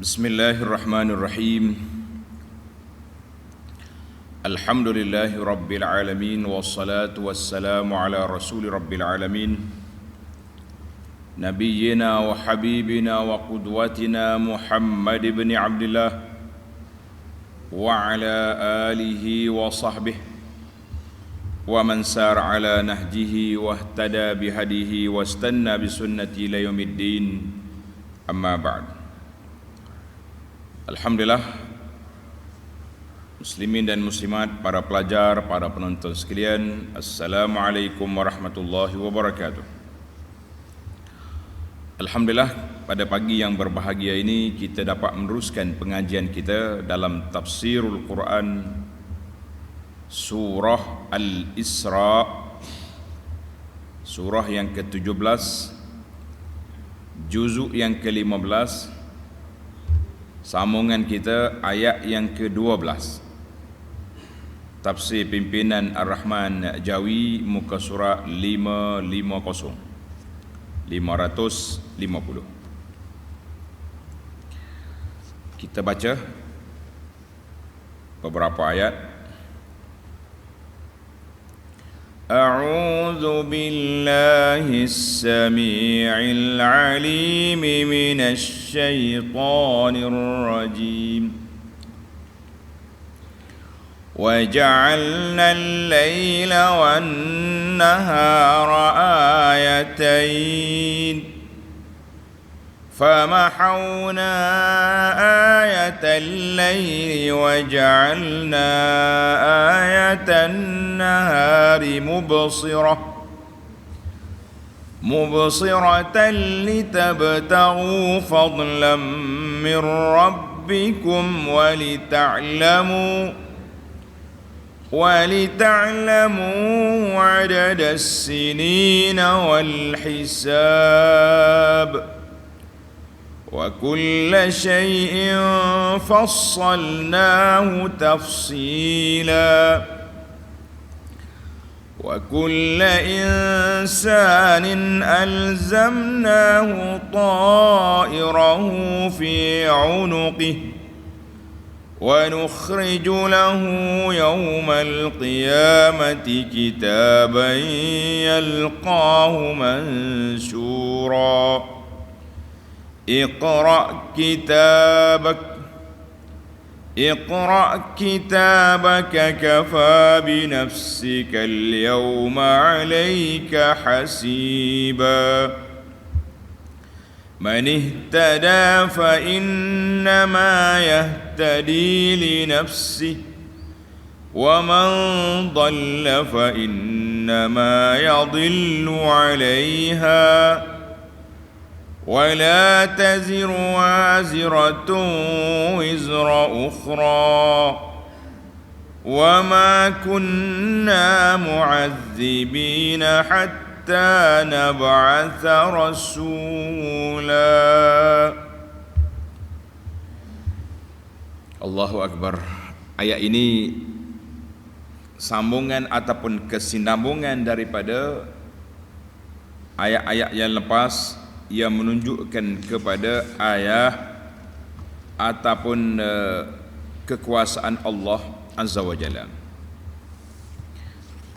Bismillahirrahmanirrahim. Alhamdulillahi rabbil alamin, wassalatu wassalamu ala rasuli rabbil alamin, nabiyyina wa habibina wa qudwatina Muhammad ibn Abdullah wa ala alihi wa sahbihi wa man sar ala nahjihi wa ihtada bihadihi wa istanna bisunnati ila yaumiddin. Amma ba'd. Alhamdulillah, muslimin dan muslimat, para pelajar, para penonton sekalian, Assalamualaikum warahmatullahi wabarakatuh. Alhamdulillah, pada pagi yang berbahagia ini kita dapat meneruskan pengajian kita dalam tafsirul Quran surah Al-Isra, surah yang ke-17, juzuk yang ke-15, sambungan kita ayat yang ke-12. Tafsir pimpinan Ar-Rahman Jawi, muka surat 550. Kita baca beberapa ayat. A'udzu billahi as-sami'il 'alim minasy syaithanir rajim. Wa ja'alna al-laila wan-nahara ayatayn فمحونا آية الليل وجعلنا آية النهار مبصرة لتبتغوا فضلا من ربكم ولتعلموا عدد السنين والحساب وكل شيء فصلناه تفصيلا وكل إنسان ألزمناه طائره في عنقه ونخرج له يوم القيامة كتابا يلقاه منشورا اقرأ كتابك كفى بنفسك اليوم عليك حسيبا من اهتدى فإنما يهتدي لنفسه ومن ضل فإنما يضل عليها ولا تزر وازرة وزر أخرى وما كنا معذبين حتى نبعث رسولا. Allahu Akbar. Ayat ini sambungan ataupun kesinambungan daripada ayat-ayat yang lepas, yang menunjukkan kepada ayat ataupun kekuasaan Allah Azza wa Jalla.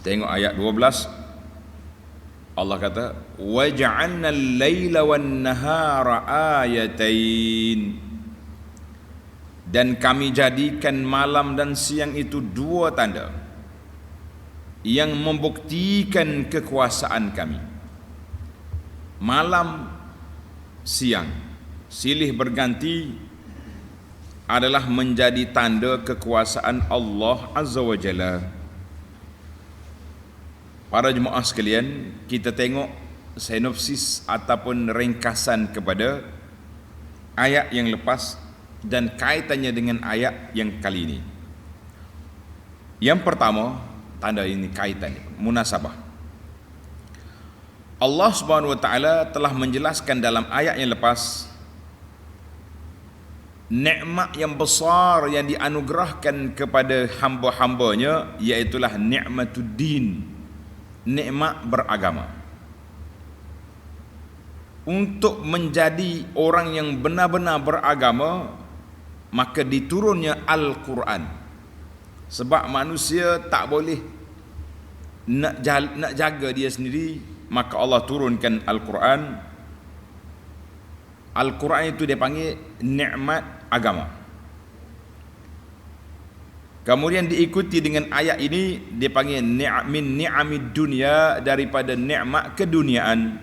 Tengok ayat 12. Allah kata, "Wa ja'alna al-laila wan-nahara ayatain." Dan kami jadikan malam dan siang itu dua tanda yang membuktikan kekuasaan kami. Malam siang silih berganti adalah menjadi tanda kekuasaan Allah Azza wa Jalla. Para jemaah sekalian, kita tengok sinopsis ataupun ringkasan kepada ayat yang lepas dan kaitannya dengan ayat yang kali ini. Yang pertama, tanda ini kaitannya, munasabah. Allah Subhanahu wa taala telah menjelaskan dalam ayat yang lepas nikmat yang besar yang dianugerahkan kepada hamba-hambanya, iaitulah nikmatuddin, nikmat beragama. Untuk menjadi orang yang benar-benar beragama, maka diturunnya Al-Quran. Sebab manusia tak boleh nak jaga dia sendiri, maka Allah turunkan Al-Quran. Al-Quran itu dia panggil nikmat agama. Kemudian diikuti dengan ayat ini dia panggil min ni'amid dunya, daripada nikmat keduniaan.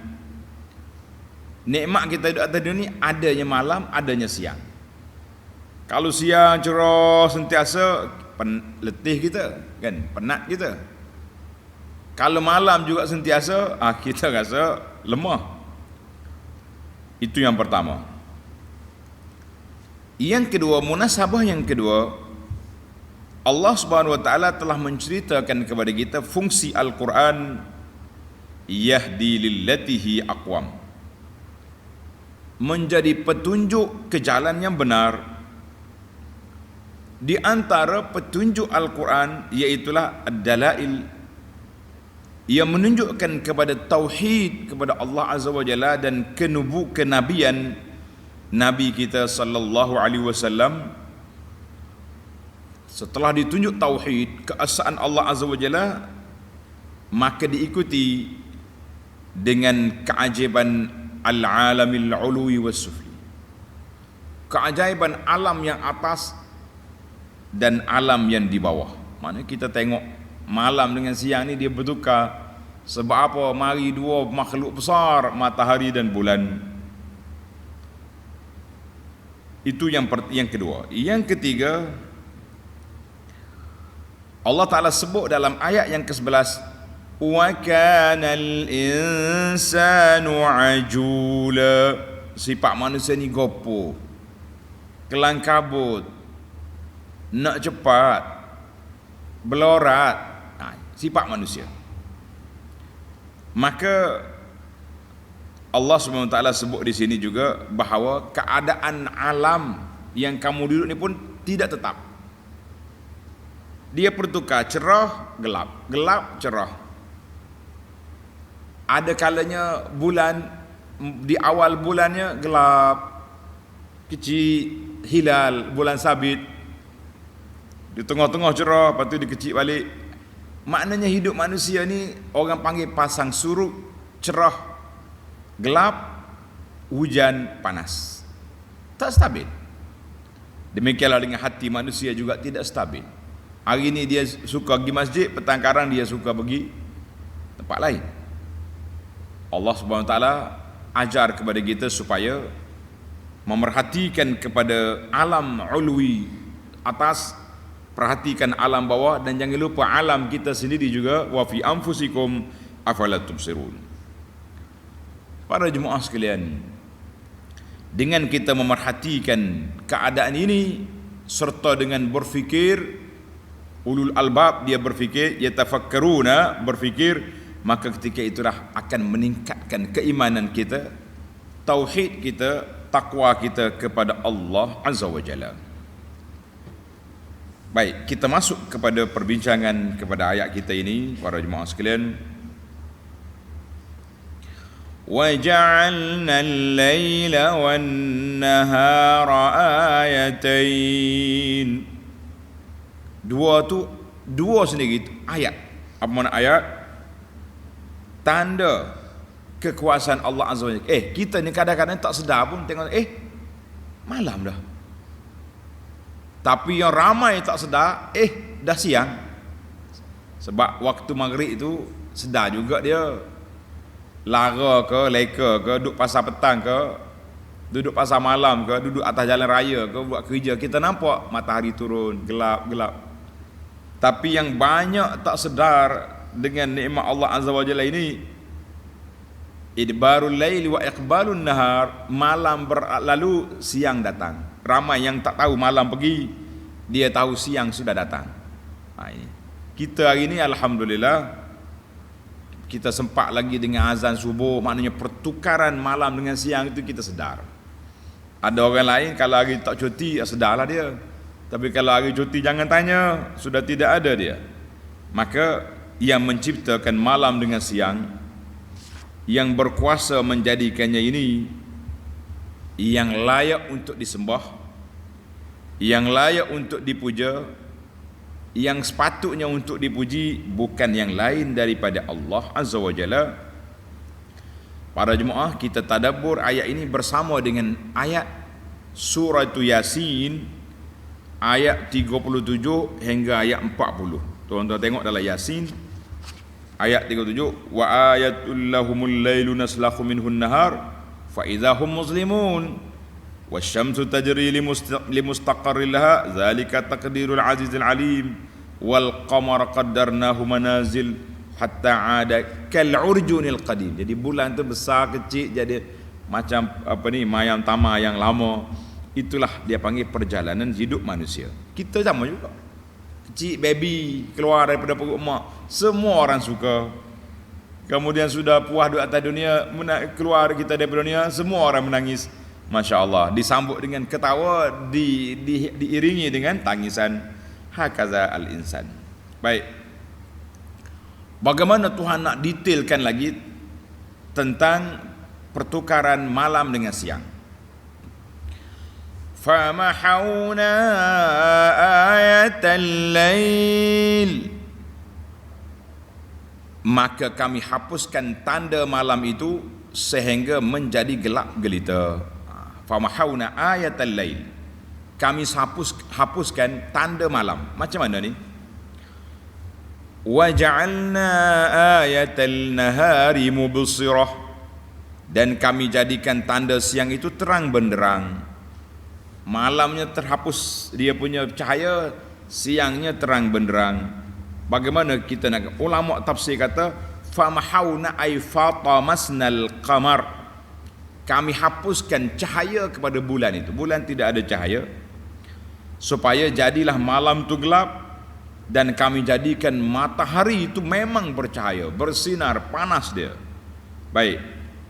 Nikmat kita hidup atas dunia adanya malam, adanya siang. Kalau siang cerah sentiasa, letih kita kan, penat kita. Kalau malam juga sentiasa, kita rasa lemah. Itu yang pertama. Yang kedua, munasabah yang kedua, Allah Subhanahu wa taala telah menceritakan kepada kita fungsi Al-Quran, yahdi lillatihi aqwam, menjadi petunjuk ke jalan yang benar. Di antara petunjuk Al-Quran iaitulah ad-dalail, ia menunjukkan kepada tauhid kepada Allah Azza wa Jalla dan kenabian Nabi kita sallallahu alaihi wasallam. Setelah ditunjuk tauhid, keesaan Allah Azza wa Jalla, maka diikuti dengan keajaiban al-alamil ulwi was sufli, keajaiban alam yang atas dan alam yang di bawah. Maknanya kita tengok malam dengan siang ni dia bertukar. Sebab apa? Mari dua makhluk besar, matahari dan bulan. Itu yang kedua. Yang ketiga, Allah Ta'ala sebut dalam ayat yang ke-11, wa kanal insanu ajula, sifat manusia ni gopo, kelang kabut, nak cepat, belorat, sifat manusia. Maka Allah SWT sebut di sini juga bahawa keadaan alam yang kamu duduk ni pun tidak tetap. Dia bertukar, cerah, gelap, gelap, cerah. Ada kalanya bulan, di awal bulannya gelap, kecil, hilal, bulan sabit. Di tengah-tengah cerah, lepas tu dia kecil balik. Maknanya hidup manusia ni orang panggil pasang surut, cerah, gelap, hujan, panas. Tak stabil. Demikianlah dengan hati manusia juga tidak stabil. Hari ni dia suka pergi masjid, petang karang dia suka pergi tempat lain. Allah Subhanahu Wa Taala ajar kepada kita supaya memerhatikan kepada alam ulwi atas, perhatikan alam bawah, dan jangan lupa alam kita sendiri juga. Wa fi anfusikum afala tubsirun. Para jemaah sekalian, dengan kita memerhatikan keadaan ini serta dengan berfikir, ulul albab dia berfikir, yatafakkaruna, berfikir, maka ketika itulah akan meningkatkan keimanan kita, tauhid kita, takwa kita kepada Allah Azza wa Jalla. Baik, kita masuk kepada perbincangan kepada ayat kita ini, para jemaah sekalian. Wa ja'alna al-laila wan-nahara ayatain. Dua sendiri itu ayat. Apa makna ayat? Tanda kekuasaan Allah Azza wa Jalla. Kita ni kadang-kadang tak sedar pun tengok malam dah. Tapi yang ramai tak sedar, dah siang. Sebab waktu maghrib itu sedar juga dia lara ke, leka ke, duduk pasar petang ke, duduk pasar malam ke, duduk atas jalan raya ke, buat kerja, kita nampak matahari turun, gelap-gelap. Tapi yang banyak tak sedar dengan nikmat Allah Azza wa Jalla ini, idbarul laili wa iqbalun nahar, malam berlalu, siang datang. Ramai yang tak tahu malam pergi, dia tahu siang sudah datang. Kita hari ini alhamdulillah kita sempat lagi dengan azan subuh, maknanya pertukaran malam dengan siang itu kita sedar. Ada orang lain kalau hari tak cuti, sedarlah dia. Tapi kalau hari cuti jangan tanya, sudah tidak ada dia. Maka yang menciptakan malam dengan siang, yang berkuasa menjadikannya ini yang layak untuk disembah, yang layak untuk dipuja, yang sepatutnya untuk dipuji bukan yang lain daripada Allah Azza wa Jalla. Para jemaah, kita tadabbur ayat ini bersama dengan ayat surah Yasin ayat 37 hingga ayat 40. Tuan-tuan tengok dalam Yasin ayat 37, wa ayatul lahumul lailu naslakhu minhun nahar fa idza hum muslimun wasyamsu tajri limustaqarrin laha dzalika taqdirul azizil alim wal qamara qaddarnahu manazil hatta ada kal urjunil qadim. Jadi bulan tu besar kecil jadi macam mayam tama yang lama. Itulah dia panggil perjalanan hidup manusia. Kita sama juga. Kecil baby keluar daripada perut mak, semua orang suka. Kemudian sudah puas duduk atas dunia, keluar kita daripada dunia, semua orang menangis. Masya Allah, disambut dengan ketawa, diiringi dengan tangisan. Hakaza al-insan. Baik. Bagaimana Tuhan nak detailkan lagi tentang pertukaran malam dengan siang. فَمَحَوْنَا آيَةَ اللَّيْلِ, maka kami hapuskan tanda malam itu sehingga menjadi gelap gelita. فَمَحَوْنَا آيَةَ اللَّيْلِ, kami hapuskan tanda malam. Macam mana ni? وَجَعَلْنَا آيَةَ النَّهَارِ مُبْصِرَةً, dan kami jadikan tanda siang itu terang benderang. Malamnya terhapus dia punya cahaya, siangnya terang benderang. Bagaimana kita nak? Ulama tafsir kata famahawna ay fatamasnal qamar, kami hapuskan cahaya kepada bulan itu. Bulan tidak ada cahaya, supaya jadilah malam itu gelap, dan kami jadikan matahari itu memang bercahaya, bersinar, panas dia. Baik,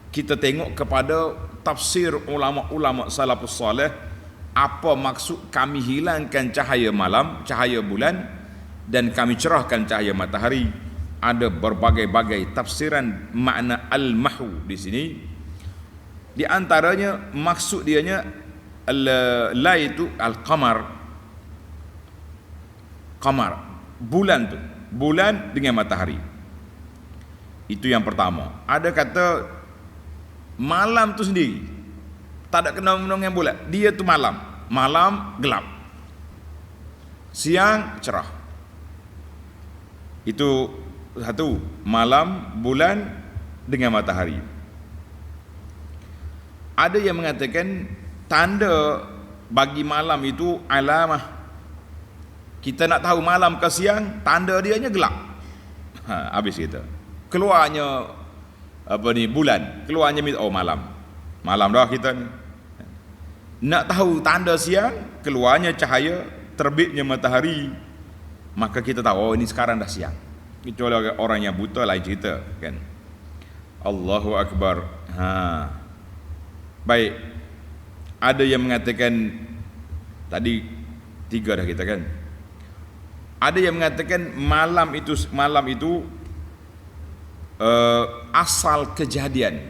kita tengok kepada tafsir ulama-ulama salafus salih. Apa maksud kami hilangkan cahaya malam, cahaya bulan, dan kami cerahkan cahaya matahari? Ada berbagai-bagai tafsiran makna al-mahu di sini. Di antaranya maksud dianya la itu al-qamar. Qamar, bulan tu, bulan dengan matahari. Itu yang pertama. Ada kata malam tu sendiri tak ada kena-mena dengan bulan. Dia tu malam, malam gelap, siang cerah. Itu satu, malam, bulan dengan matahari. Ada yang mengatakan tanda bagi malam itu alamah. Kita nak tahu malam ke siang, tanda dianya gelap. Habis kita. Keluarnya bulan, keluarnya malam. Malam dah kita ni. Nak tahu tanda siang, keluarnya cahaya, terbitnya matahari, maka kita tahu ini sekarang dah siang. Kecuali orang yang buta lain cerita kan. Allahu Akbar. Baik. Ada yang mengatakan tadi 3 dah kita kan. Ada yang mengatakan malam itu asal kejadian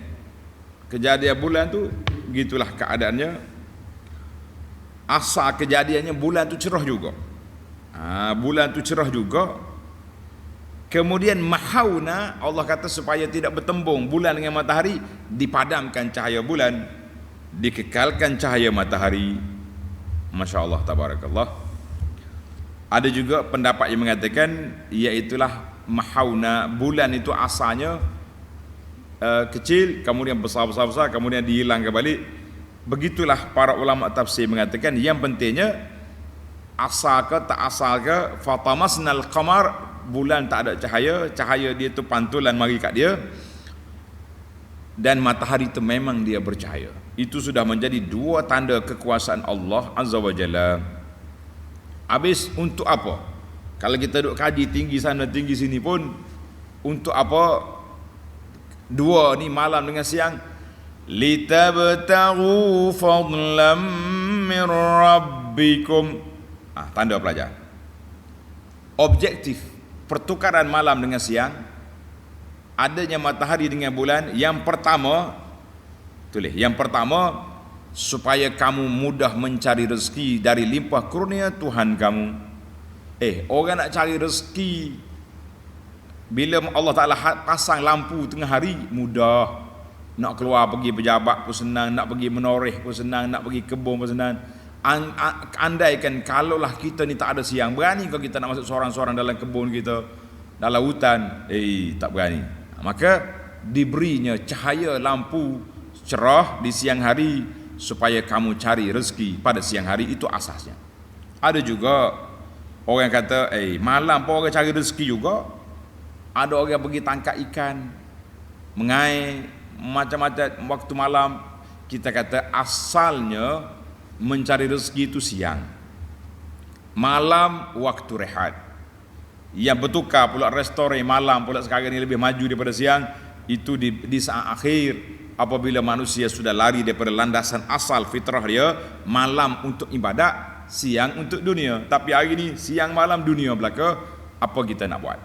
bulan tu, gitulah keadaannya. Asal kejadiannya bulan tu cerah juga. Bulan tu cerah juga. Kemudian mahauna, Allah kata supaya tidak bertembung bulan dengan matahari, dipadamkan cahaya bulan, dikekalkan cahaya matahari. Masya Allah, tabarakallah. Ada juga pendapat yang mengatakan iaitulah mahauna, bulan itu asalnya kecil, kemudian besar, kemudian dihilang kembali. Begitulah para ulama tafsir mengatakan, yang pentingnya asal ke tak asal ke, fatamasnal qamar, bulan tak ada cahaya dia tu pantulan mari kat dia, dan matahari itu memang dia bercahaya. Itu sudah menjadi 2 tanda kekuasaan Allah Azza wa Jalla. Habis untuk apa? Kalau kita duduk kaji tinggi sana tinggi sini pun, untuk apa 2 ni, malam dengan siang? Litabtaghu fadlam min rabbikum. Tanda pelajar. Objektif pertukaran malam dengan siang, adanya matahari dengan bulan. Yang pertama, tulis, yang pertama supaya kamu mudah mencari rezeki dari limpah kurnia Tuhan kamu. Orang nak cari rezeki bila Allah Ta'ala pasang lampu tengah hari, mudah. Nak keluar pergi pejabat pun senang, nak pergi menoreh pun senang, nak pergi kebun pun senang. Andaikan kalaulah kita ni tak ada siang, berani kau kita nak masuk seorang-seorang dalam kebun kita, dalam hutan? Tak berani. Maka diberinya cahaya lampu cerah di siang hari supaya kamu cari rezeki pada siang hari, itu asasnya. Ada juga orang kata malam pun orang cari rezeki juga. Ada orang pergi tangkap ikan, mengai macam-macam waktu malam. Kita kata asalnya mencari rezeki itu siang, malam waktu rehat. Yang bertukar pula restoran malam pula sekarang ni lebih maju daripada siang, itu di saat akhir apabila manusia sudah lari daripada landasan asal fitrah dia, malam untuk ibadat, siang untuk dunia. Tapi hari ni siang malam dunia belaka, apa kita nak buat?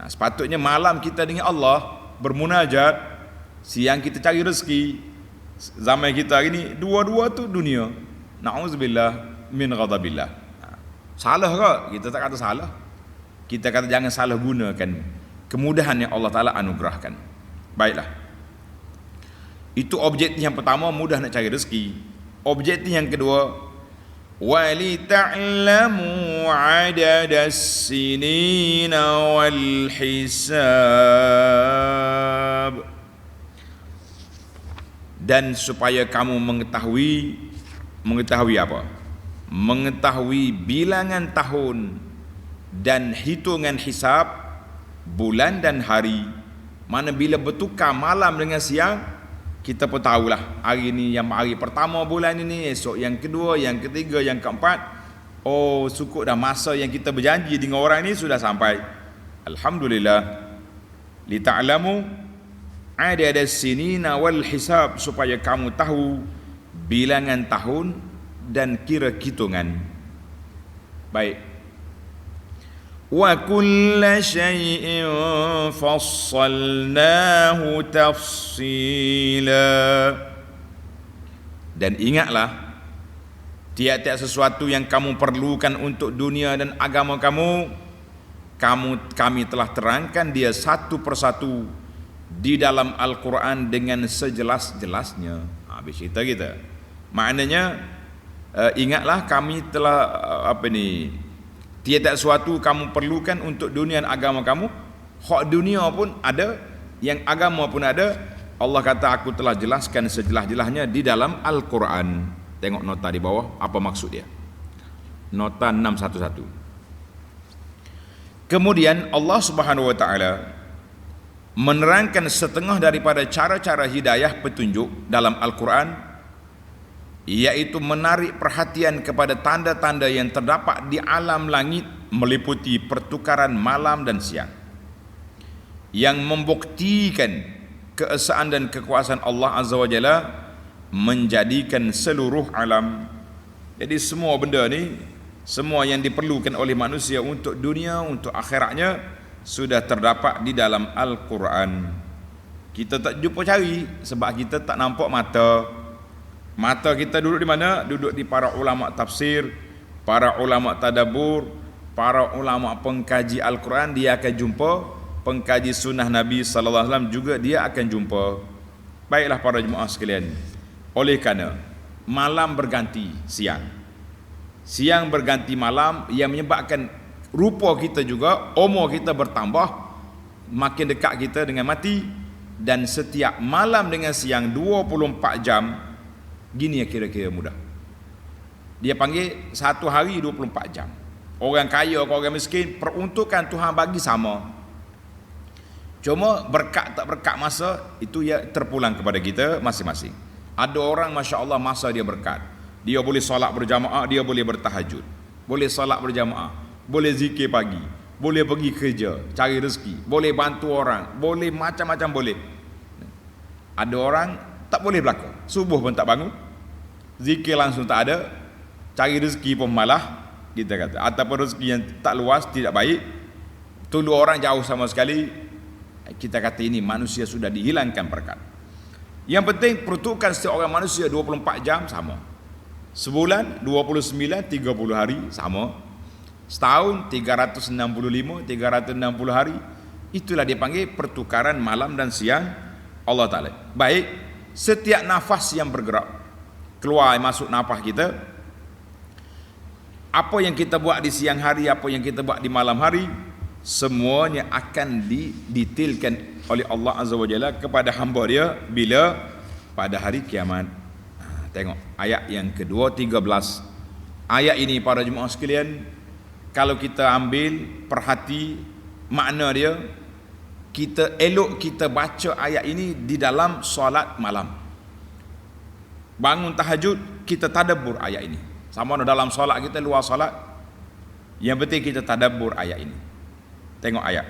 Sepatutnya malam kita dengan Allah bermunajat, siang kita cari rezeki. Zaman kita hari ni dua-dua tu dunia. Na'udzubillah min ghadabillah. Salah ke? Kita tak kata salah. Kita kata jangan salah gunakan kemudahan yang Allah Ta'ala anugerahkan. Baiklah, itu objektif yang pertama, mudah nak cari rezeki. Objektif yang kedua, وَلِتَعْلَمُوا عَدَدَ السِّنِينَ وَالْحِسَابِ, dan supaya kamu mengetahui apa? Mengetahui bilangan tahun dan hitungan hisab, bulan dan hari. Mana bila bertukar malam dengan siang, kita pun tahulah hari ni yang hari pertama bulan ini, esok yang kedua, yang ketiga, yang keempat. Cukup dah masa yang kita berjanji dengan orang ni sudah sampai. Alhamdulillah. Lita'lamu adad as-sinina wal hisab, supaya kamu tahu bilangan tahun dan kira hitungan. Baik. Wa kulla syai'in fassalnahu tafsila, dan ingatlah tiap-tiap sesuatu yang kamu perlukan untuk dunia dan agama kamu, kami telah terangkan dia satu persatu di dalam Al-Quran dengan sejelas-jelasnya. Habis cerita kita. Maknanya ingatlah kami telah tiada sesuatu kamu perlukan untuk dunia dan agama kamu. Hak dunia pun ada, yang agama pun ada. Allah kata aku telah jelaskan sejelas-jelasnya di dalam Al-Quran. Tengok nota di bawah, apa maksud dia. Nota 611. Kemudian Allah Subhanahu wa taala menerangkan setengah daripada cara-cara hidayah petunjuk dalam Al-Quran, iaitu menarik perhatian kepada tanda-tanda yang terdapat di alam langit, meliputi pertukaran malam dan siang, yang membuktikan keesaan dan kekuasaan Allah Azza wa Jalla menjadikan seluruh alam. Jadi semua benda ni, semua yang diperlukan oleh manusia untuk dunia, untuk akhiratnya, sudah terdapat di dalam Al-Quran. Kita tak jumpa cari sebab kita tak nampak mata. Mata kita duduk di mana? Duduk di para ulama tafsir, para ulama tadabbur, para ulama pengkaji Al-Quran. Dia akan jumpa pengkaji sunnah Nabi sallallahu alaihi wasallam juga, dia akan jumpa. Baiklah para jemaah sekalian, oleh kerana malam berganti siang, siang berganti malam, yang menyebabkan rupa kita juga, umur kita bertambah, makin dekat kita dengan mati. Dan setiap malam dengan siang 24 jam. Gini ya kira-kira mudah. Dia panggil satu hari 24 jam. Orang kaya atau orang miskin, peruntukan Tuhan bagi sama. Cuma berkat tak berkat masa, itu ya terpulang kepada kita masing-masing. Ada orang Masya Allah masa dia berkat, dia boleh solat berjamaah, dia boleh bertahajud, boleh solat berjamaah, boleh zikir pagi, boleh pergi kerja, cari rezeki, boleh bantu orang, boleh macam-macam boleh. Ada orang tak boleh belaka, subuh pun tak bangun, zikir langsung tak ada, cari rezeki pun malah, kita kata, ataupun rezeki yang tak luas, tidak baik, tolong orang jauh sama sekali. Kita kata ini manusia sudah dihilangkan berkat. Yang penting peruntukan setiap orang manusia 24 jam sama. Sebulan 29 30 hari sama. Setahun 365 hari. Itulah dipanggil pertukaran malam dan siang Allah Ta'ala. Baik, setiap nafas yang bergerak, keluar masuk nafas kita, apa yang kita buat di siang hari, apa yang kita buat di malam hari, semuanya akan didetailkan oleh Allah Azza wa Jalla kepada hamba dia bila pada hari kiamat. Tengok ayat yang kedua 13. Ayat ini para jemaah sekalian, kalau kita ambil perhati makna dia, kita elok kita baca ayat ini di dalam solat malam. Bangun tahajud kita tadabbur ayat ini. Sama ada dalam solat kita, luar solat, yang penting kita tadabbur ayat ini. Tengok ayat.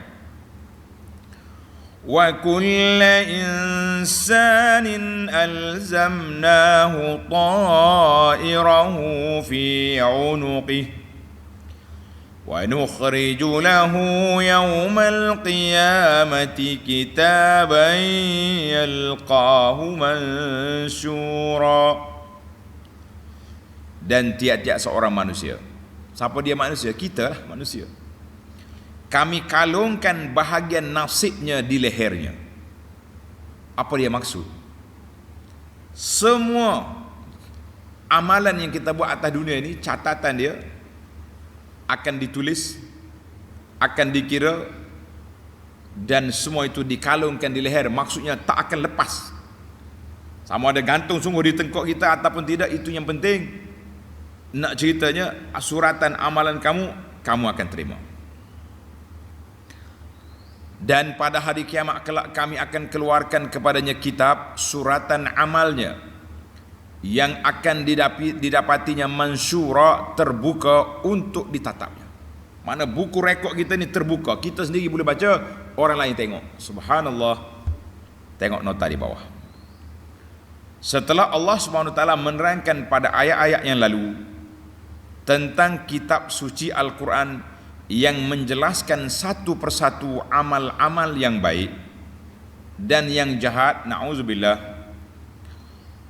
Wa kulla insanin alzamnahu ta'irahu fi 'unuqihi wa nukhriju lahu yawmal qiyamati kitaban yalqahu mansyura. Dan tiap-tiap seorang manusia, siapa dia manusia? Kita lah manusia, kami kalungkan bahagian nasibnya di lehernya. Apa dia maksud? Semua amalan yang kita buat atas dunia ini, catatan dia akan ditulis, akan dikira, dan semua itu dikalungkan di leher. Maksudnya tak akan lepas. Sama ada gantung sungguh di tengkok kita ataupun tidak, itu yang penting. Nak ceritanya, suratan amalan kamu akan terima. Dan pada hari kiamat kelak kami akan keluarkan kepadanya kitab, suratan amalnya, yang akan didapatinya mansyura, terbuka untuk ditatapnya. Mana buku rekod kita ni terbuka, kita sendiri boleh baca, orang lain tengok. Subhanallah. Tengok nota di bawah. Setelah Allah SWT menerangkan pada ayat-ayat yang lalu tentang kitab suci Al-Quran yang menjelaskan satu persatu amal-amal yang baik dan yang jahat, na'udzubillah,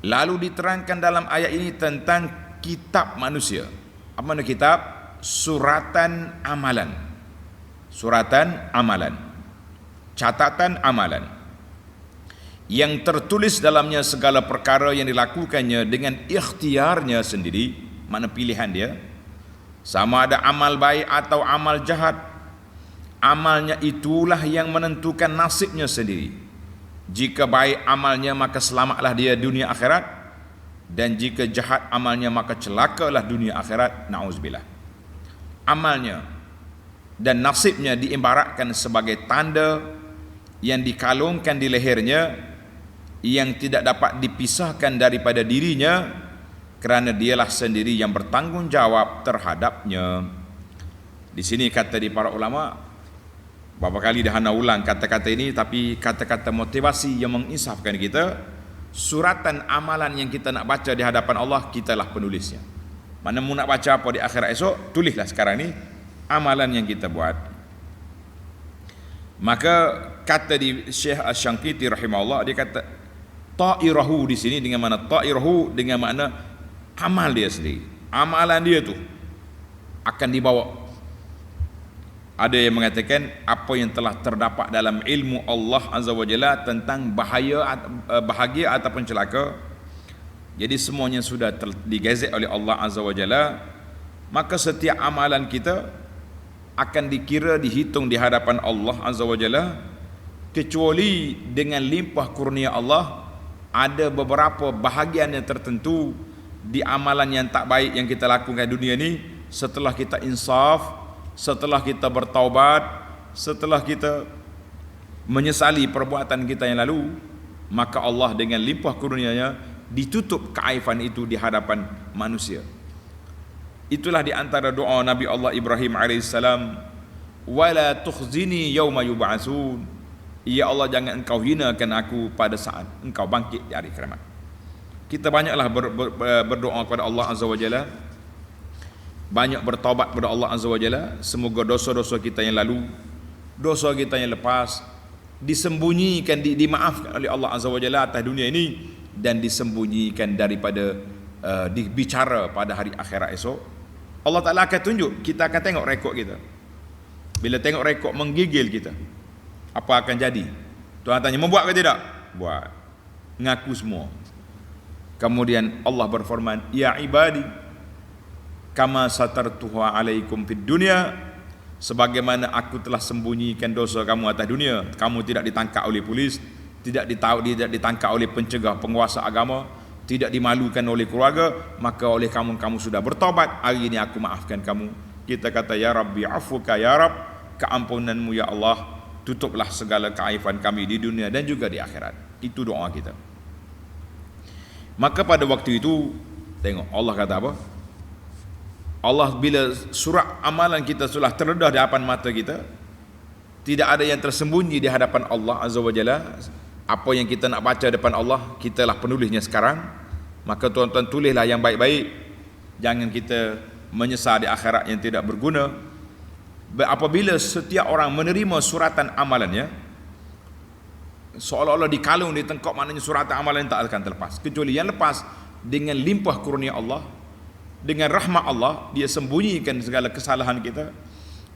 lalu diterangkan dalam ayat ini tentang kitab manusia. Apa nama kitab? Suratan amalan. Suratan amalan, catatan amalan, yang tertulis dalamnya segala perkara yang dilakukannya dengan ikhtiarnya sendiri. Mana pilihan dia, sama ada amal baik atau amal jahat, amalnya itulah yang menentukan nasibnya sendiri. Jika baik amalnya maka selamatlah dia dunia akhirat, dan jika jahat amalnya maka celakalah dunia akhirat, na'udzubillah. Amalnya dan nasibnya diibaratkan sebagai tanda yang dikalungkan di lehernya, yang tidak dapat dipisahkan daripada dirinya, kerana dialah sendiri yang bertanggungjawab terhadapnya. Di sini kata di para ulama, beberapa kali dah ana ulang kata-kata ini, tapi kata-kata motivasi yang menginsafkan kita. Suratan amalan yang kita nak baca di hadapan Allah, kitalah penulisnya. Mana mu nak baca apa di akhirat esok, tulislah sekarang ni amalan yang kita buat. Maka kata di Syekh Asy-Syangqiti rahimahullah, dia kata ta'irahu di sini dengan mana ta'irahu, dengan makna amal dia sendiri. Amalan dia tu akan dibawa. Ada yang mengatakan apa yang telah terdapat dalam ilmu Allah Azza wa Jalla tentang bahagia ataupun celaka. Jadi semuanya sudah digazet oleh Allah Azza wa Jalla. Maka setiap amalan kita akan dikira, dihitung di hadapan Allah Azza wa Jalla, kecuali dengan limpah kurnia Allah ada beberapa bahagian yang tertentu di amalan yang tak baik yang kita lakukan dunia ni. Setelah kita insaf, setelah kita bertaubat, setelah kita menyesali perbuatan kita yang lalu, maka Allah dengan limpah kurnianya ditutup keaifan itu di hadapan manusia. Itulah di antara doa Nabi Allah Ibrahim alaihissalam, wala tukhzini yauma yub'atsun, ya Allah jangan engkau hinakan aku pada saat engkau bangkit di hari kiamat. Kita banyaklah berdoa kepada Allah Azza wa Jalla, banyak bertaubat kepada Allah Azza wa Jalla. Semoga dosa-dosa kita yang lalu, dosa kita yang lepas disembunyikan, dimaafkan oleh Allah Azza wa Jalla atas dunia ini, dan disembunyikan daripada dibicara pada hari akhirat esok. Allah Ta'ala akan tunjuk, kita akan tengok rekod kita. Bila tengok rekod menggigil kita, apa akan jadi? Tuhan tanya, membuat ke tidak? Buat. Ngaku semua. Kemudian Allah berfirman, ya ibadi kama satartuha alaikum fid dunya, sebagaimana aku telah sembunyikan dosa kamu atas dunia. Kamu tidak ditangkap oleh polis, tidak ditangkap oleh pencegah penguasa agama, tidak dimalukan oleh keluarga, maka oleh kamu sudah bertobat, hari ini aku maafkan kamu. Kita kata, ya Rabbi afuka ya Rabb, keampunanmu ya Allah, tutuplah segala keaiban kami di dunia dan juga di akhirat. Itu doa kita. Maka pada waktu itu, tengok Allah kata apa? Allah bila surat amalan kita sudah terdedah di hadapan mata kita, tidak ada yang tersembunyi di hadapan Allah Azza wa Jalla. Apa yang kita nak baca depan Allah, kitalah penulisnya sekarang. Maka tuan-tuan tulislah yang baik-baik. Jangan kita menyesal di akhirat yang tidak berguna. Apabila setiap orang menerima suratan amalannya, seolah-olah dikalung, ditengkok, maknanya suratan amalan tak akan terlepas. Kecuali yang lepas dengan limpah kurnia Allah, dengan rahmat Allah, dia sembunyikan segala kesalahan kita.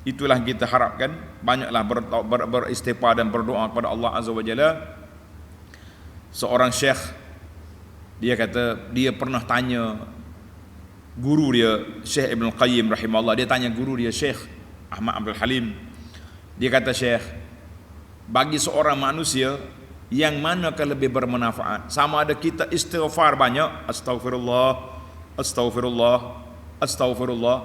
Itulah kita harapkan. Banyaklah beristighfar dan berdoa kepada Allah Azza wa Jalla. Seorang syekh, dia kata dia pernah tanya guru dia, Syekh Ibn Qayyim rahimahullah. Dia tanya guru dia, Syekh Ahmad Abdul Halim. Dia kata, Syekh, bagi seorang manusia, yang manakah lebih bermanfaat? Sama ada kita istighfar banyak, astaghfirullah, astaghfirullah, astaghfirullah,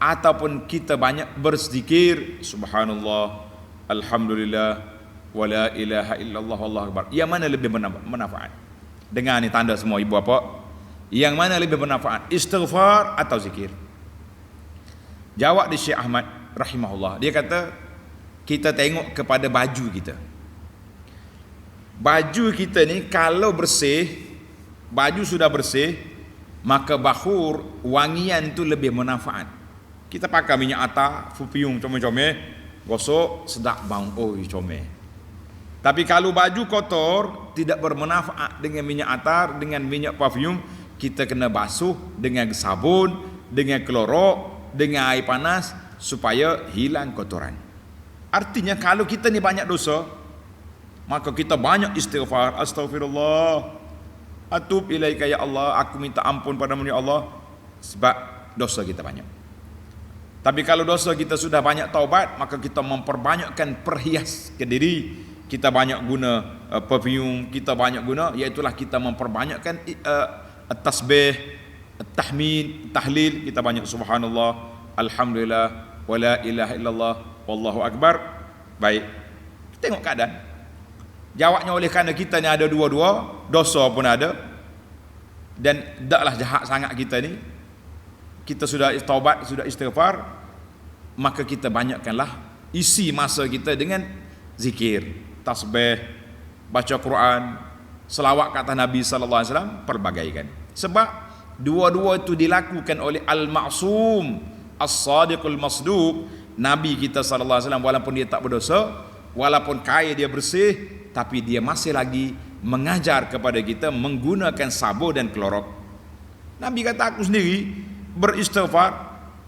ataupun kita banyak berzikir, subhanallah, alhamdulillah, wala ilaha illallah, wallahu akbar. Yang mana lebih bermanfaat? Dengar ni tanda semua ibu bapa. Yang mana lebih bermanfaat? Istighfar atau zikir? Jawab di Syekh Ahmad rahimahullah. Dia kata, kita tengok kepada baju kita. Baju kita ni kalau bersih, baju sudah bersih, maka bahur, wangian tu lebih bermanfaat. Kita pakai minyak atar, perfume comel-comel, gosok, sedap bau, comel. Tapi kalau baju kotor, tidak bermanfaat dengan minyak atar, dengan minyak parfum. Kita kena basuh dengan sabun, dengan klorok, dengan air panas, supaya hilang kotoran. Artinya kalau kita ni banyak dosa, maka kita banyak istighfar, astaghfirullah, atub ilaika ya Allah, aku minta ampun padamu ya Allah, sebab dosa kita banyak. Tapi kalau dosa kita sudah banyak taubat, maka kita memperbanyakkan perhias ke diri. Kita banyak guna perfume, kita banyak guna, iaitulah kita memperbanyakkan tasbih, tahmid, tahlil. Kita banyak subhanallah, alhamdulillah, wala ilaha illallah, wallahu akbar. Baik, tengok keadaan. Jawabnya oleh kerana kita ni ada dua-dua, dosa pun ada, dan taklah jahat sangat kita ni. Kita sudah taubat, sudah istighfar, maka kita banyakkanlah isi masa kita dengan zikir, tasbih, baca Quran, selawat kata Nabi sallallahu alaihi wasallam, perbagaikan. Sebab dua-dua itu dilakukan oleh al-ma'sum, as-sadiqul masduq, Nabi kita sallallahu alaihi wasallam. Walaupun dia tak berdosa, walaupun kaya dia bersih, tapi dia masih lagi mengajar kepada kita menggunakan sabun dan klorok. Nabi kata, aku sendiri beristighfar,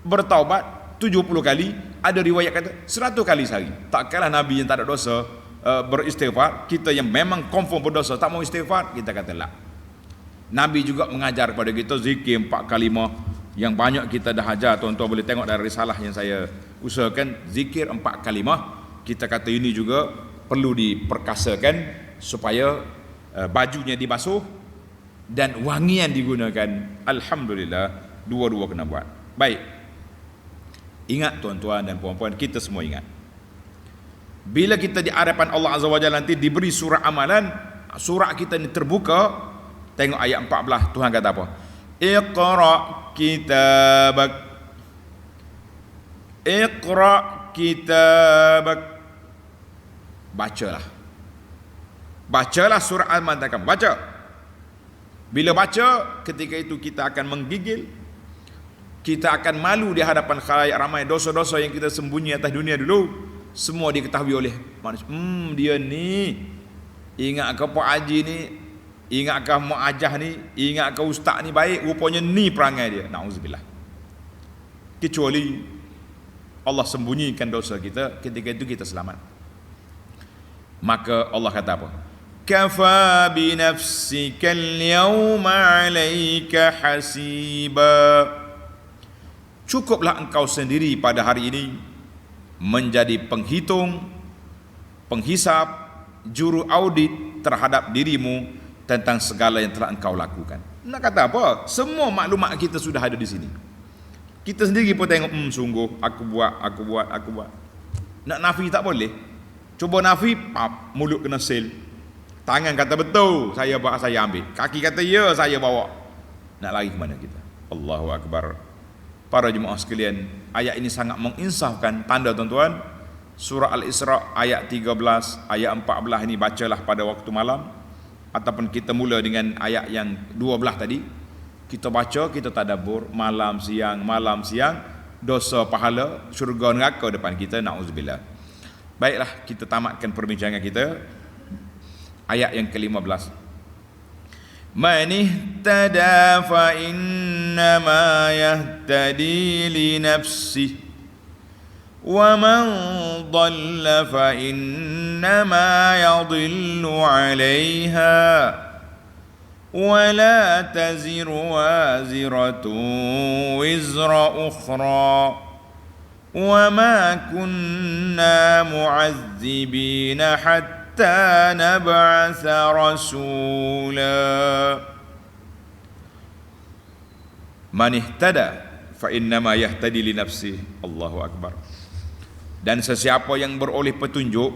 bertaubat 70 kali, ada riwayat kata 100 kali sehari. Takkanlah Nabi yang tak ada dosa beristighfar, kita yang memang confirm berdosa tak mau istighfar, kita kata la. Nabi juga mengajar kepada kita zikir 4 kalimah yang banyak kita dah ajar. Tuan-tuan boleh tengok dari risalah yang saya usahakan, zikir 4 kalimah. Kita kata ini juga perlu diperkasakan supaya bajunya dibasuh dan wangian digunakan. Alhamdulillah, dua-dua kena buat. Baik, ingat tuan-tuan dan puan-puan, kita semua ingat, bila kita di hadapan Allah Azza wa Jalla nanti diberi surah amalan, surah kita ni terbuka. Tengok ayat 14, Tuhan kata apa? Iqra kitabak, Iqra kitabak, bacalah, bacalah surah Al-Ma'idah, baca. Bila baca, ketika itu kita akan menggigil, kita akan malu di hadapan khalayak ramai. Dosa-dosa yang kita sembunyi atas dunia dulu, semua diketahui oleh manusia. Dia ni, ingat ke Pak Haji ni, ingat ke Mak Ajah ni, ingat ke Ustaz ni baik, rupanya ni perangai dia. Na'udzubillah. Kecuali Allah sembunyikan dosa kita, ketika itu kita selamat. Maka Allah kata apa? Kafa bi nafsika al-yawma 'alaika hasiba. Cukuplah engkau sendiri pada hari ini menjadi penghitung, penghisap, juru audit terhadap dirimu tentang segala yang telah engkau lakukan. Nak kata apa? Semua maklumat kita sudah ada di sini. Kita sendiri pun tengok, sungguh aku buat. Nak nafi tak boleh. Cuba nafi, pap, mulut kena sel. Tangan kata betul, saya ambil. Kaki kata ya, saya bawa. Nak lari ke mana kita? Allahu Akbar. Para jemaah sekalian, ayat ini sangat menginsafkan tanda tuan-tuan. Surah Al-Isra ayat 13, ayat 14 ini bacalah pada waktu malam, ataupun kita mula dengan ayat yang 12 tadi. Kita baca, kita tadabbur malam siang, dosa pahala, syurga neraka depan kita, na'udzubillah. Baiklah, kita tamatkan perbincangan kita. Ayat yang ke-15. Man ihtada fa innama yahtadi li nafsihi wa man dhalla fa innama yadhillu 'alayha wa la taziru waziratun wizra ukhra wa ma kunna mu'azzibina hatta nab'atha rasula. Man ihtada fa innama yahtadi li nafsihi. Allahu Akbar. Dan sesiapa yang beroleh petunjuk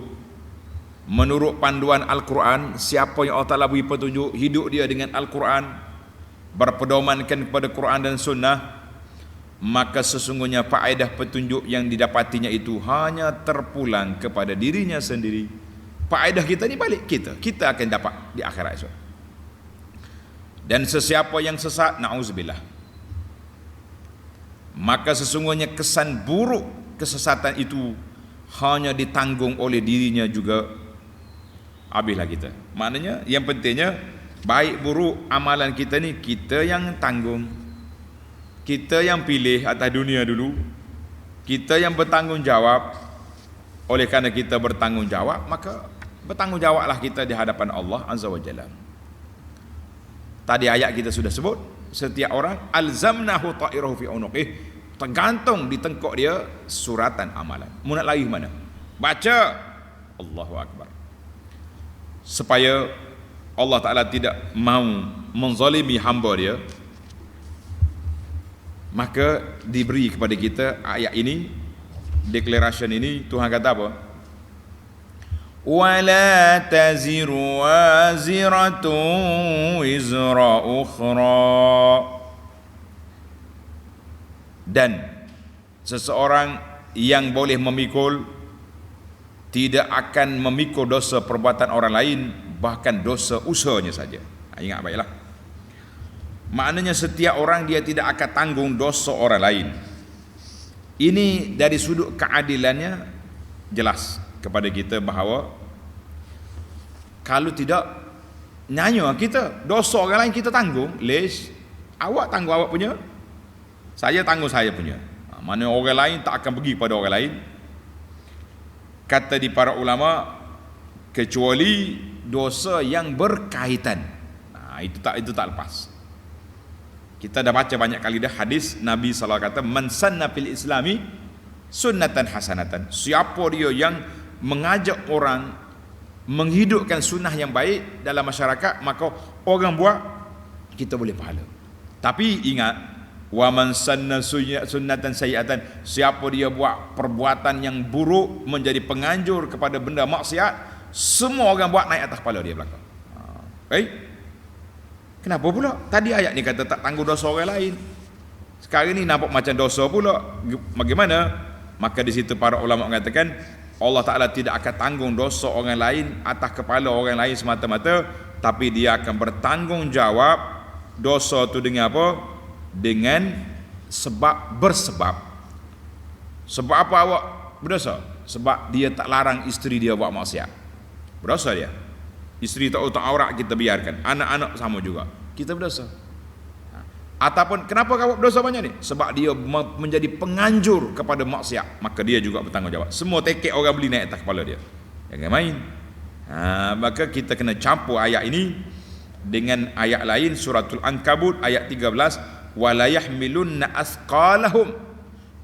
menurut panduan Al-Quran, siapa yang Allah Ta'ala beri petunjuk, hidup dia dengan Al-Quran, berpedomankan kepada Quran dan Sunnah, maka sesungguhnya faedah petunjuk yang didapatinya itu hanya terpulang kepada dirinya sendiri. Faedah kita ni balik kita akan dapat di akhirat esok. Dan sesiapa yang sesat, na'udzubillah, maka sesungguhnya kesan buruk kesesatan itu hanya ditanggung oleh dirinya juga. Habislah kita. Maknanya yang pentingnya, baik buruk amalan kita ni kita yang tanggung, kita yang pilih atas dunia dulu, kita yang bertanggungjawab. Oleh kerana kita bertanggungjawab, maka bertanggungjawablah kita di hadapan Allah Azza wa Jalla. Tadi ayat kita sudah sebut, setiap orang alzamnahu ta'irahu fi unuqih, tergantung di tengkok dia suratan amalan. Mau nak lari mana? Baca. Allahu Akbar. Supaya Allah Ta'ala tidak mau menzalimi hamba dia, maka diberi kepada kita ayat ini, declaration ini. Tuhan kata apa? Wala taziru waziratun wizra ukhra. Dan seseorang yang boleh memikul tidak akan memikul dosa perbuatan orang lain, bahkan dosa usahanya saja. Ingat baiklah. Maknanya setiap orang dia tidak akan tanggung dosa orang lain. Ini dari sudut keadilannya jelas kepada kita bahawa kalau tidak, nyanyi kita, dosa orang lain kita tanggung. Lesh, awak tanggung awak punya, saya tanggung saya punya. Mana orang lain tak akan pergi pada orang lain. Kata di para ulama, kecuali dosa yang berkaitan. Itu tak lepas. Kita dah baca banyak kali dah hadis Nabi SAW kata, man sanna fil islami sunnatan hasanatan. Siapa dia yang mengajak orang menghidupkan sunnah yang baik dalam masyarakat, maka orang buat, kita boleh pahala. Tapi ingat, wa man sanna sunnatan sayiatan, siapa dia buat perbuatan yang buruk menjadi penganjur kepada benda maksiat, semua orang buat naik atas kepala dia belakang. Baik. Kenapa pula? Tadi ayat ni kata tak tanggung dosa orang lain. Sekarang ni nampak macam dosa pula. Bagaimana? Maka di situ para ulama mengatakan Allah Ta'ala tidak akan tanggung dosa orang lain atas kepala orang lain semata-mata, tapi dia akan bertanggungjawab dosa tu dengan apa? Dengan bersebab. Sebab apa awak berdosa? sebab dia tak larang isteri dia buat maksiat. Berdosa dia. Isteri tak utak aurat kita biarkan, anak-anak sama juga, kita berdosa. Ataupun kenapa kau berdosa banyak ni? Sebab dia menjadi penganjur kepada maksiat, maka dia juga bertanggungjawab. Semua tekek orang beli naik atas kepala dia. Jangan main. Maka kita kena campur ayat ini dengan ayat lain, suratul Ankabut ayat 13, wala yahmilunna asqalahum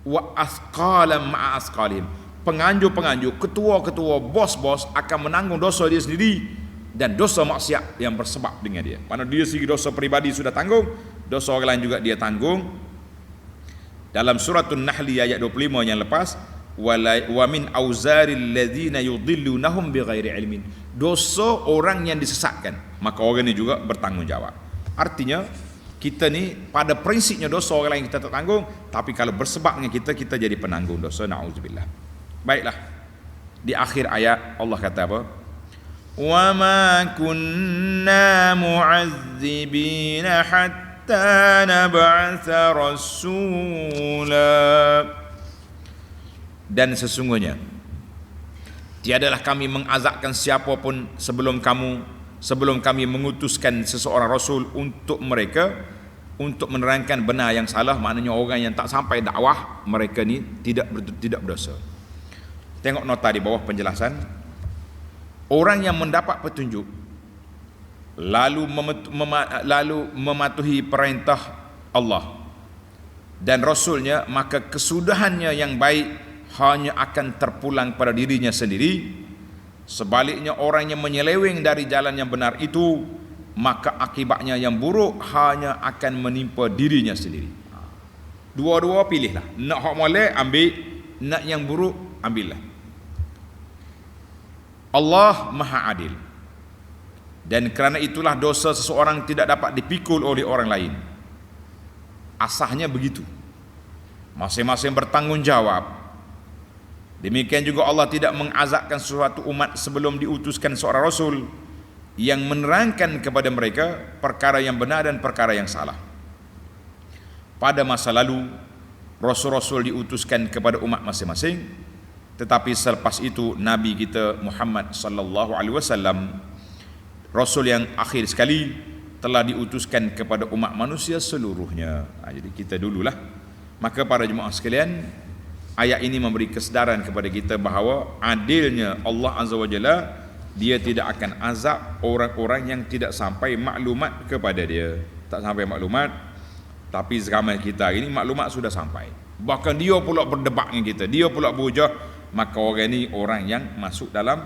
wa asqalam ma'a asqalihim. Penganjur-penganjur, ketua-ketua, bos-bos akan menanggung dosa dia sendiri dan dosa maksiat yang bersebab dengan dia. Mana dia sendiri dosa peribadi sudah tanggung, dosa orang lain juga dia tanggung. Dalam suratul Nahl ayat 25 yang lepas, wa min auzaril ladzina yudhillunahum bighairi ilmin. Dosa orang yang disesatkan, maka orang ini juga bertanggungjawab. Artinya kita ni pada prinsipnya dosa orang lain kita tak tanggung, tapi kalau bersebab dengan kita jadi penanggung dosa. Nauzubillah. Baiklah. Di akhir ayat Allah kata apa? Wa ma kunna mu'azzibina hatta nab'atha rasula. Dan sesungguhnya tiadalah kami mengazabkan siapa pun sebelum kami mengutuskan seseorang rasul untuk mereka untuk menerangkan benar yang salah. Maknanya orang yang tak sampai dakwah, mereka ni tidak berdosa. Tengok nota di bawah penjelasan. Orang yang mendapat petunjuk lalu mematuhi perintah Allah dan Rasulnya, maka kesudahannya yang baik hanya akan terpulang pada dirinya sendiri. Sebaliknya orang yang menyeleweng dari jalan yang benar itu, maka akibatnya yang buruk hanya akan menimpa dirinya sendiri. Dua-dua pilihlah. Nak hak molek ambil, nak yang buruk ambillah. Allah Maha Adil, dan kerana itulah dosa seseorang tidak dapat dipikul oleh orang lain. Asahnya begitu, masing-masing bertanggungjawab. Demikian juga Allah tidak mengazabkan suatu umat sebelum diutuskan seorang rasul yang menerangkan kepada mereka perkara yang benar dan perkara yang salah. Pada masa lalu rasul-rasul diutuskan kepada umat masing-masing, tetapi selepas itu Nabi kita Muhammad sallallahu alaihi wasallam, rasul yang akhir sekali, telah diutuskan kepada umat manusia seluruhnya. Jadi kita dululah. Maka para jemaah sekalian, ayat ini memberi kesedaran kepada kita bahawa adilnya Allah Azza wa Jalla, dia tidak akan azab orang-orang yang tidak sampai maklumat kepada dia. Tak sampai maklumat, tapi zaman kita ini maklumat sudah sampai. Bahkan dia pula berdebat dengan kita, dia pula berhujah. Maka orang ini orang yang masuk dalam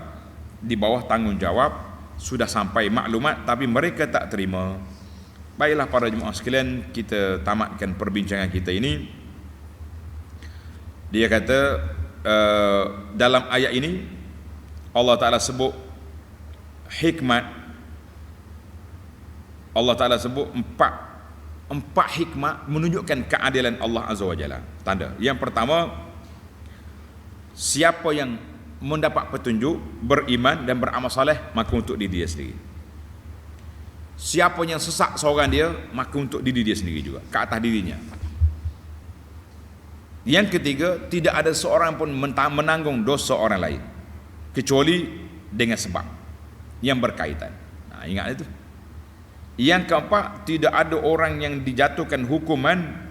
di bawah tanggungjawab, sudah sampai maklumat tapi mereka tak terima. Baiklah para jemaah sekalian, kita tamatkan perbincangan kita ini. Dia kata dalam ayat ini Allah Ta'ala sebut hikmat. Allah Ta'ala sebut empat hikmat menunjukkan keadilan Allah Azza wa Jalla. Tanda yang pertama, siapa yang mendapat petunjuk, beriman dan beramal soleh, maka untuk diri dia sendiri. Siapa yang sesat seorang dia, maka untuk diri dia sendiri juga, ke atas dirinya. Yang ketiga, tidak ada seorang pun menanggung dosa orang lain kecuali dengan sebab yang berkaitan. Ingat itu. Yang keempat, tidak ada orang yang dijatuhkan hukuman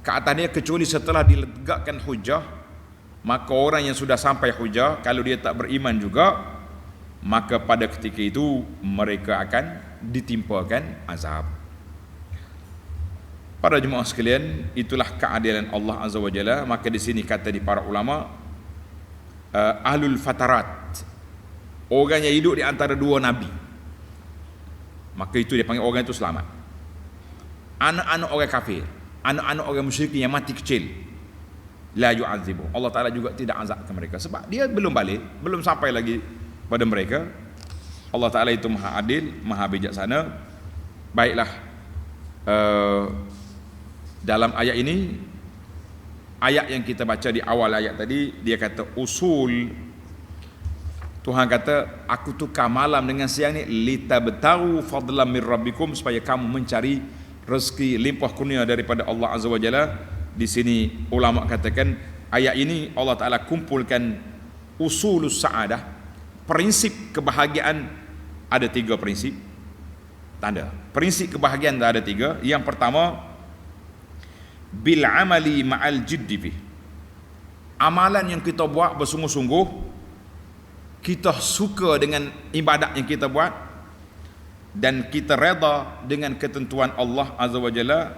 ke atas dia kecuali setelah dilegakkan hujah. Maka orang yang sudah sampai hujah, kalau dia tak beriman juga, maka pada ketika itu mereka akan ditimpakan azab. Para jemaah sekalian, itulah keadilan Allah Azza wa Jalla. Maka di sini kata di para ulama, ahlul fatarat, orang yang hidup di antara dua nabi, maka itu dia panggil orang itu selamat. Anak-anak orang kafir, anak-anak orang musyrikin yang mati kecil, la yu'adzibu, Allah Ta'ala juga tidak azab ke mereka, sebab dia belum balik, belum sampai lagi pada mereka. Allah Ta'ala itu maha adil, maha bijaksana. Baiklah, dalam ayat ini, ayat yang kita baca di awal ayat tadi, dia kata usul. Tuhan kata, aku tukar malam dengan siang ni litabtaru fadlan min rabbikum, supaya kamu mencari rezeki limpah kurnia daripada Allah Azza wa Jalla. Di sini ulama katakan ayat ini Allah Ta'ala kumpulkan usulus sa'adah, prinsip kebahagiaan. Ada 3 prinsip. Tanda prinsip kebahagiaan ada 3. Yang pertama, bil amali ma'al jiddi fi. Amalan yang kita buat bersungguh-sungguh, kita suka dengan ibadat yang kita buat, dan kita reda dengan ketentuan Allah Azza wa Jalla.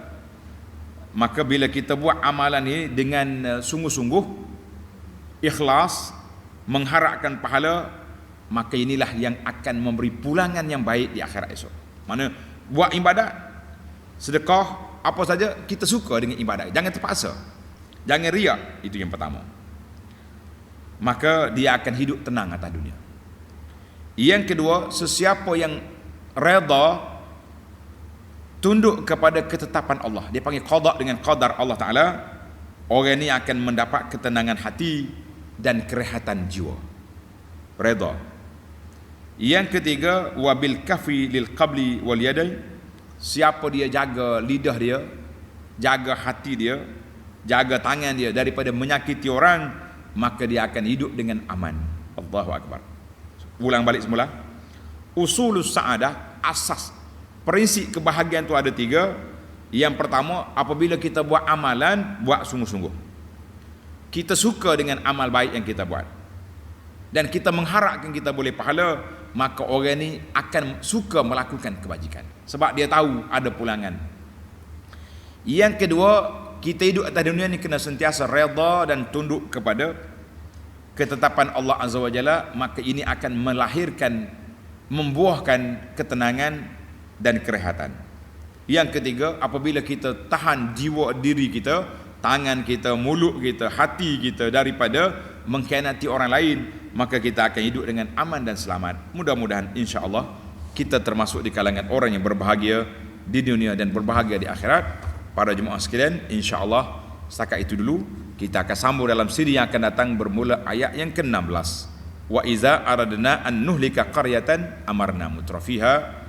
Maka bila kita buat amalan ini dengan sungguh-sungguh, ikhlas, mengharapkan pahala, maka inilah yang akan memberi pulangan yang baik di akhirat esok. Mana buat ibadat, sedekah, apa saja kita suka dengan ibadat, jangan terpaksa, jangan riak. Itu yang pertama. Maka dia akan hidup tenang atas dunia. Yang kedua, sesiapa yang reda, tunduk kepada ketetapan Allah, dia panggil qada dengan qadar Allah Ta'ala, orang ini akan mendapat ketenangan hati dan kerehatan jiwa. Reda. Yang ketiga, wabil kafi lil qabli wal yadai. Siapa dia jaga lidah dia, jaga hati dia, jaga tangan dia daripada menyakiti orang, maka dia akan hidup dengan aman. Allahu Akbar. Ulang balik semula. Usulus sa'adah, asas prinsip kebahagiaan itu ada 3. Yang pertama, apabila kita buat amalan, buat sungguh-sungguh. Kita suka dengan amal baik yang kita buat, dan kita mengharapkan kita boleh pahala, maka orang ini akan suka melakukan kebajikan sebab dia tahu ada pulangan. Yang kedua, kita hidup atas dunia ni kena sentiasa redha dan tunduk kepada ketetapan Allah Azza wa Jalla, maka ini akan melahirkan, membuahkan ketenangan dan kerehatan. Yang ketiga, apabila kita tahan jiwa diri kita, tangan kita, mulut kita, hati kita daripada mengkhianati orang lain, maka kita akan hidup dengan aman dan selamat. Mudah-mudahan insya-Allah kita termasuk di kalangan orang yang berbahagia di dunia dan berbahagia di akhirat. Para jemaah sekalian, insya-Allah setakat itu dulu. Kita akan sambung dalam siri yang akan datang, bermula ayat yang ke-16. Wa iza aradna an nuhlika qaryatan amarna mutrafiha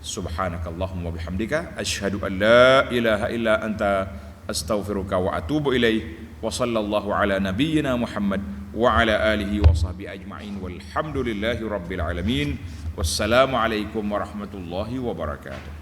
subhanakallahumma bihamdika asyhadu an la ilaha illa anta astaghfiruka wa atubu ilaih. Wa sallallahu ala nabiyyina Muhammad wa ala alihi wa sahbihi ajma'in walhamdulillahi rabbil alamin. Wassalamu alaikum warahmatullahi wabarakatuh.